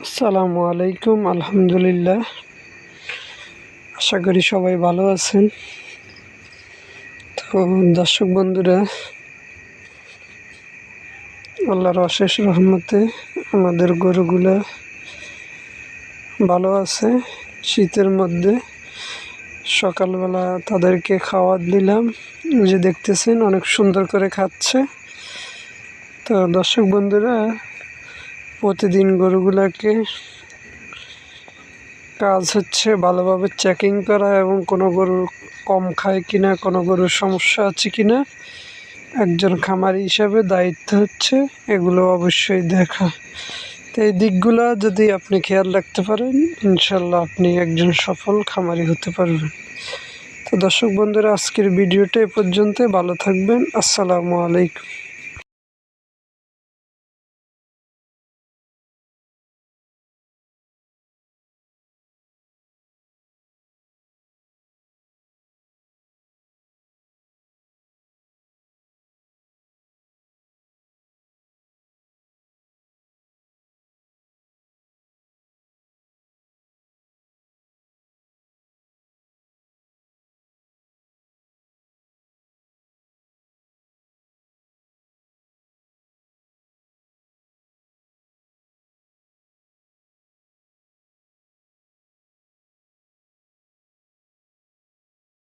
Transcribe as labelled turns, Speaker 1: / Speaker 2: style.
Speaker 1: আসসালামু আলাইকুম। আলহামদুলিল্লাহ, আশা করি সবাই ভালো আছেন। তো দর্শক বন্ধুরা, আল্লাহর অশেষ রহমতে আমাদের গরুগুলা ভালো আছে। শীতের মধ্যে সকালবেলা তাদেরকে খাবার দিলাম, যে দেখতেছেন অনেক সুন্দর করে খাচ্ছে। তো দর্শক বন্ধুরা, প্রতিদিন গরুগুলাকে কাজ হচ্ছে ভালোভাবে চেকিং করা এবং কোনো গরু কম খায় কিনা, কোনো গরুর সমস্যা আছে কিনা, একজন খামারি হিসাবে দায়িত্ব হচ্ছে এগুলো অবশ্যই দেখা। তো এই দিকগুলো যদি আপনি খেয়াল রাখতে পারেন, ইনশাল্লাহ আপনি একজন সফল খামারি হতে পারবেন। তো দর্শক বন্ধুরা, আজকের ভিডিওটা এ পর্যন্ত। ভালো থাকবেন। আসসালামু আলাইকুম।